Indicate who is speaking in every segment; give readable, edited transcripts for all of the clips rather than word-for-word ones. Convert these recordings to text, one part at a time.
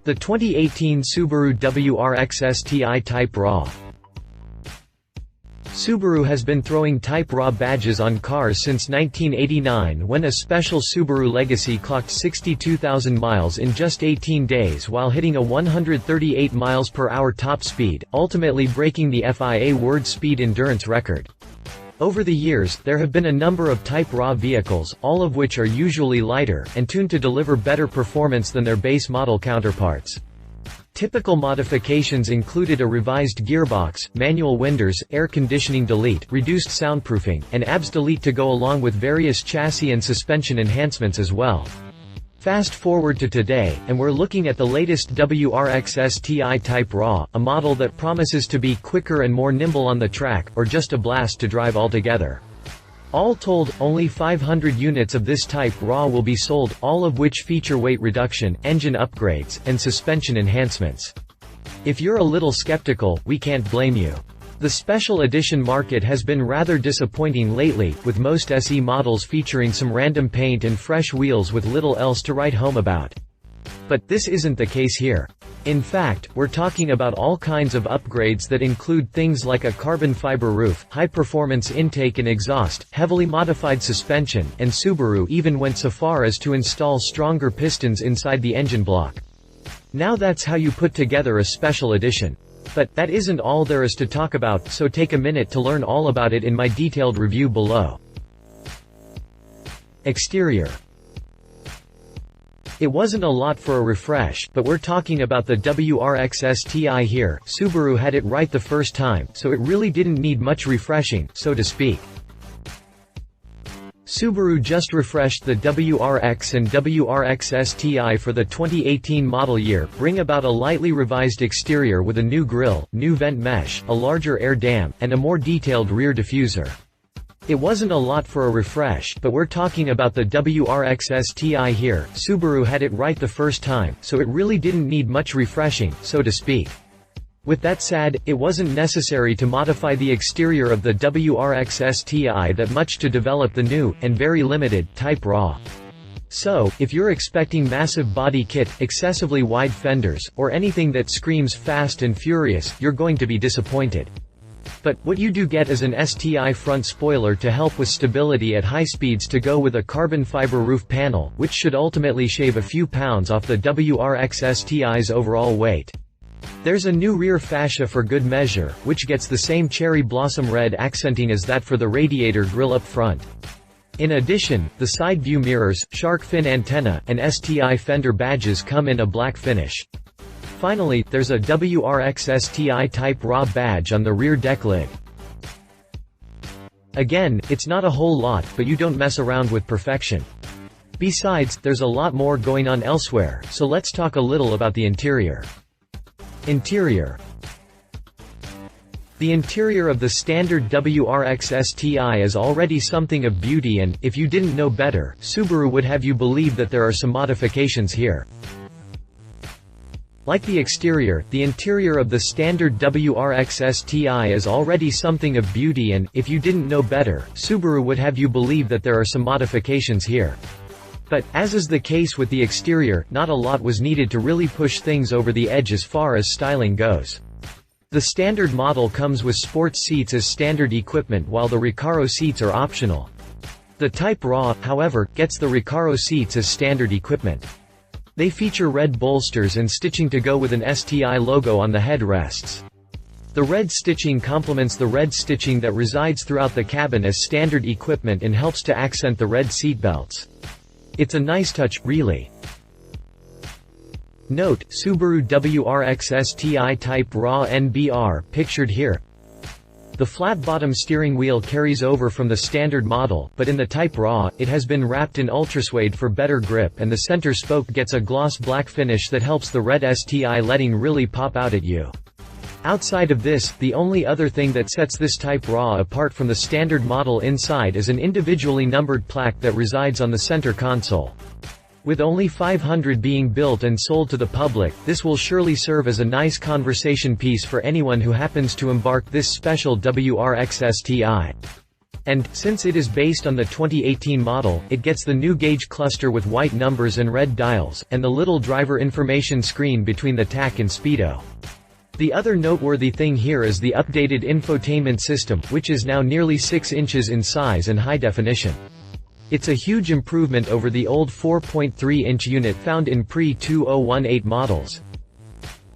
Speaker 1: The 2018 Subaru WRX STI Type RA. Subaru has been throwing Type RA badges on cars since 1989, when a special Subaru Legacy clocked 62,000 miles in just 18 days while hitting a 138 miles per hour top speed, ultimately breaking the FIA World Speed Endurance record. Over the years, there have been a number of Type RA vehicles, all of which are usually lighter, and tuned to deliver better performance than their base model counterparts. Typical modifications included a revised gearbox, manual windows, air conditioning delete, reduced soundproofing, and ABS delete to go along with various chassis and suspension enhancements as well. Fast forward to today, and we're looking at the latest WRX STI Type RA, a model that promises to be quicker and more nimble on the track, or just a blast to drive altogether. All told, only 500 units of this Type RA will be sold, all of which feature weight reduction, engine upgrades, and suspension enhancements. If you're a little skeptical, we can't blame you. The special edition market has been rather disappointing lately, with most SE models featuring some random paint and fresh wheels with little else to write home about. But this isn't the case here. In fact, we're talking about all kinds of upgrades that include things like a carbon fiber roof, high-performance intake and exhaust, heavily modified suspension, and Subaru even went so far as to install stronger pistons inside the engine block. Now that's how you put together a special edition. But that isn't all there is to talk about, so take a minute to learn all about it in my detailed review below. Exterior. It wasn't a lot for a refresh, but we're talking about the WRX STI here. Subaru had it right the first time, so it really didn't need much refreshing, so to speak. Subaru just refreshed the WRX and WRX STI for the 2018 model year, bring about a lightly revised exterior with a new grille, new vent mesh, a larger air dam, and a more detailed rear diffuser. It wasn't a lot for a refresh, but we're talking about the WRX STI here. Subaru had it right the first time, so it really didn't need much refreshing, so to speak. With that said, it wasn't necessary to modify the exterior of the WRX STI that much to develop the new, and very limited, Type RA. So, if you're expecting massive body kit, excessively wide fenders, or anything that screams fast and furious, you're going to be disappointed. But what you do get is an STI front spoiler to help with stability at high speeds to go with a carbon fiber roof panel, which should ultimately shave a few pounds off the WRX STI's overall weight. There's a new rear fascia for good measure, which gets the same cherry blossom red accenting as that for the radiator grille up front. In addition, the side view mirrors, shark fin antenna, and STI fender badges come in a black finish. Finally, there's a WRX STI Type RA badge on the rear deck lid. Again, it's not a whole lot, but you don't mess around with perfection. Besides, there's a lot more going on elsewhere, so let's talk a little about the interior. Interior. The interior of the standard WRX STI is already something of beauty, and, if you didn't know better, Subaru would have you believe that there are some modifications here. Like the exterior, the interior of the standard WRX STI is already something of beauty, and, if you didn't know better, Subaru would have you believe that there are some modifications here. But, as is the case with the exterior, not a lot was needed to really push things over the edge as far as styling goes. The standard model comes with sports seats as standard equipment while the Recaro seats are optional. The Type RA, however, gets the Recaro seats as standard equipment. They feature red bolsters and stitching to go with an STI logo on the headrests. The red stitching complements the red stitching that resides throughout the cabin as standard equipment and helps to accent the red seatbelts. It's a nice touch, really. Note, Subaru WRX STI Type RA NBR, pictured here. The flat-bottom steering wheel carries over from the standard model, but in the Type RA, it has been wrapped in ultrasuede for better grip, and the center spoke gets a gloss black finish that helps the red STI leading really pop out at you. Outside of this, the only other thing that sets this Type RA apart from the standard model inside is an individually numbered plaque that resides on the center console. With only 500 being built and sold to the public, this will surely serve as a nice conversation piece for anyone who happens to embark this special WRX STI. And, since it is based on the 2018 model, it gets the new gauge cluster with white numbers and red dials, and the little driver information screen between the tach and speedo. The other noteworthy thing here is the updated infotainment system, which is now nearly 6 inches in size and high definition. It's a huge improvement over the old 4.3-inch unit found in pre-2018 models.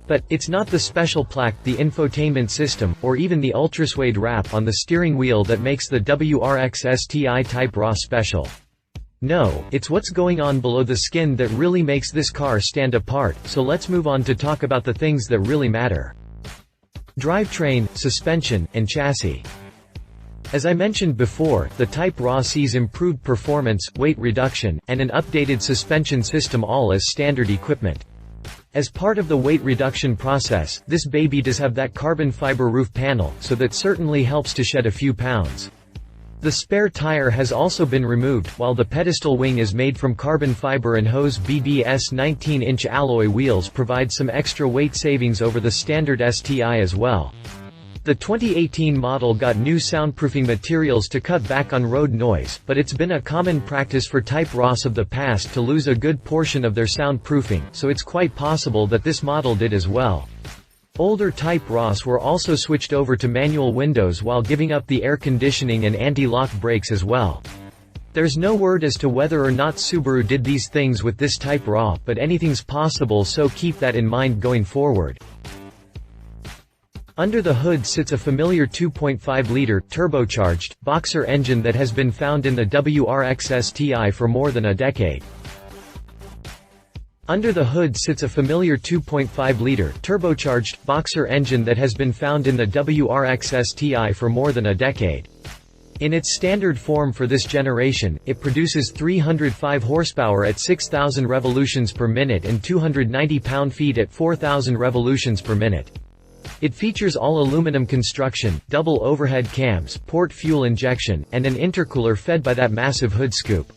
Speaker 1: But, it's not the special plaque, the infotainment system, or even the ultrasuede wrap on the steering wheel that makes the WRX STI Type RA special. No, it's what's going on below the skin that really makes this car stand apart, so let's move on to talk about the things that really matter. Drivetrain, suspension, and chassis. As I mentioned before, the Type RA sees improved performance, weight reduction, and an updated suspension system all as standard equipment. As part of the weight reduction process, this baby does have that carbon fiber roof panel, so that certainly helps to shed a few pounds. The spare tire has also been removed, while the pedestal wing is made from carbon fiber and hose BBS 19-inch alloy wheels provide some extra weight savings over the standard STI as well. The 2018 model got new soundproofing materials to cut back on road noise, but it's been a common practice for Type RAs of the past to lose a good portion of their soundproofing, so it's quite possible that this model did as well. Older Type RAs were also switched over to manual windows while giving up the air conditioning and anti-lock brakes as well. There's no word as to whether or not Subaru did these things with this Type RA, but anything's possible, so keep that in mind going forward. Under the hood sits a familiar 2.5-liter, turbocharged, boxer engine that has been found in the WRX STI for more than a decade. Under the hood sits a familiar 2.5-liter, turbocharged, boxer engine that has been found in the WRX STI for more than a decade. In its standard form for this generation, it produces 305 horsepower at 6,000 revolutions per minute and 290 pound-feet at 4,000 revolutions per minute. It features all-aluminum construction, double overhead cams, port fuel injection, and an intercooler fed by that massive hood scoop.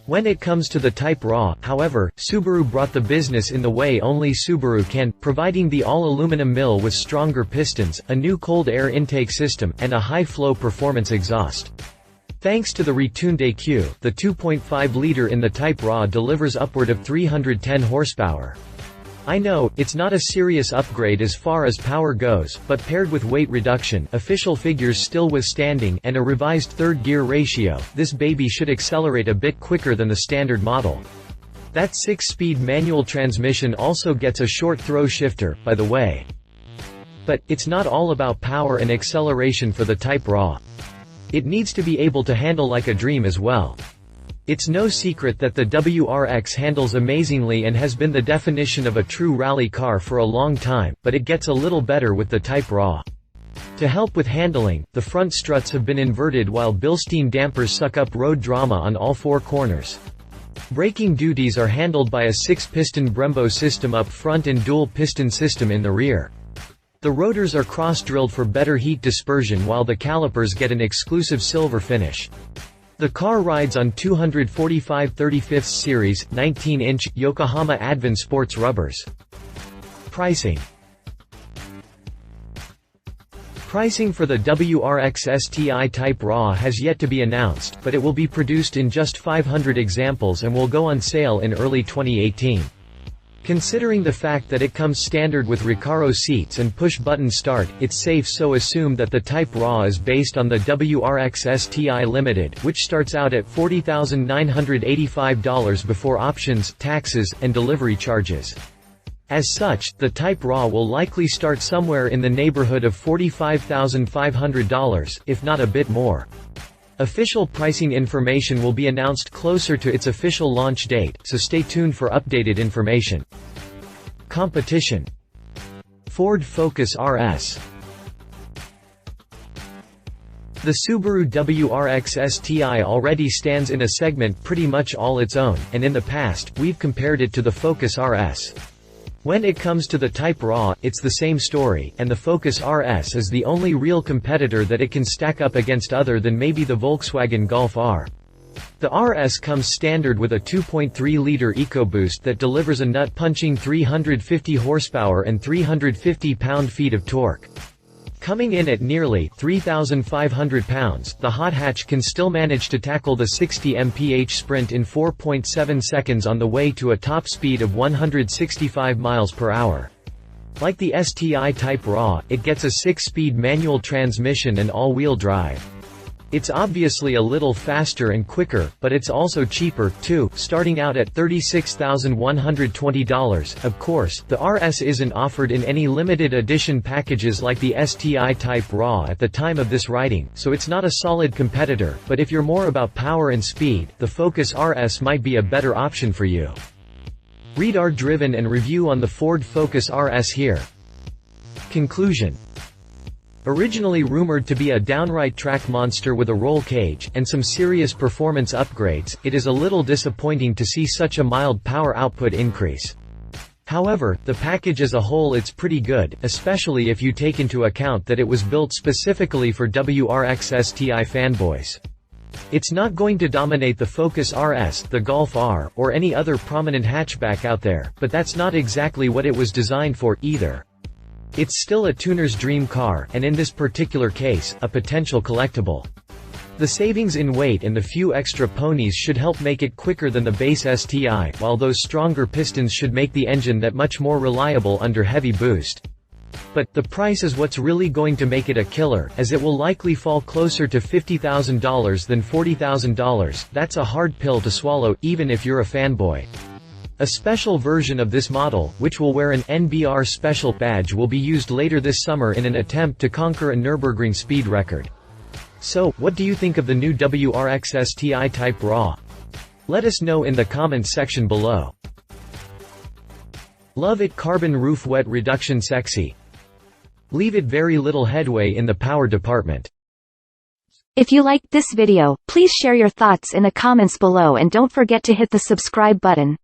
Speaker 1: When it comes to the Type RA, however, Subaru brought the business in the way only Subaru can, providing the all-aluminum mill with stronger pistons, a new cold air intake system, and a high-flow performance exhaust. Thanks to the retuned EQ, the 2.5-liter in the Type RA delivers upward of 310 horsepower. I know, it's not a serious upgrade as far as power goes, but paired with weight reduction, official figures still withstanding, and a revised third gear ratio, this baby should accelerate a bit quicker than the standard model. That 6-speed manual transmission also gets a short throw shifter, by the way. But, it's not all about power and acceleration for the Type RA. It needs to be able to handle like a dream as well. It's no secret that the WRX handles amazingly and has been the definition of a true rally car for a long time, but it gets a little better with the Type RA. To help with handling, the front struts have been inverted while Bilstein dampers suck up road drama on all 4 corners. Braking duties are handled by a 6-piston Brembo system up front and dual-piston system in the rear. The rotors are cross-drilled for better heat dispersion while the calipers get an exclusive silver finish. The car rides on 245 35th series, 19-inch, Yokohama Advan sports rubbers. Pricing. Pricing for the WRX STI Type RA has yet to be announced, but it will be produced in just 500 examples and will go on sale in early 2018. Considering the fact that it comes standard with Recaro seats and push-button start, it's safe to assume that the Type RA is based on the WRX STI Limited, which starts out at $40,985 before options, taxes, and delivery charges. As such, the Type RA will likely start somewhere in the neighborhood of $45,500, if not a bit more. Official pricing information will be announced closer to its official launch date, so stay tuned for updated information. Competition. Ford Focus RS. The Subaru WRX STI already stands in a segment pretty much all its own, and in the past, we've compared it to the Focus RS. When it comes to the Type RA, it's the same story, and the Focus RS is the only real competitor that it can stack up against other than maybe the Volkswagen Golf R. The RS comes standard with a 2.3-liter EcoBoost that delivers a nut-punching 350 horsepower and 350 pound-feet of torque. Coming in at nearly 3,500 pounds, the hot hatch can still manage to tackle the 60 mph sprint in 4.7 seconds on the way to a top speed of 165 miles per hour. Like the STI Type RA, it gets a 6-speed manual transmission and all-wheel drive. It's obviously a little faster and quicker, but it's also cheaper, too, starting out at $36,120. Of course, the RS isn't offered in any limited edition packages like the STI Type RA at the time of this writing, so it's not a solid competitor, but if you're more about power and speed, the Focus RS might be a better option for you. Read our driven and review on the Ford Focus RS here. Conclusion. Originally rumored to be a downright track monster with a roll cage, and some serious performance upgrades, it is a little disappointing to see such a mild power output increase. However, the package as a whole it's pretty good, especially if you take into account that it was built specifically for WRX STI fanboys. It's not going to dominate the Focus RS, the Golf R, or any other prominent hatchback out there, but that's not exactly what it was designed for, either. It's still a tuner's dream car, and in this particular case, a potential collectible. The savings in weight and the few extra ponies should help make it quicker than the base STI, while those stronger pistons should make the engine that much more reliable under heavy boost. But, the price is what's really going to make it a killer, as it will likely fall closer to $50,000 than $40,000, that's a hard pill to swallow, even if you're a fanboy. A special version of this model, which will wear an NBR Special badge, will be used later this summer in an attempt to conquer a Nürburgring speed record. So, what do you think of the new WRX STI Type RA? Let us know in the comments section below. Love it carbon roof wet reduction sexy. Leave it very little headway in the power department.
Speaker 2: If you liked this video, please share your thoughts in the comments below and don't forget to hit the subscribe button.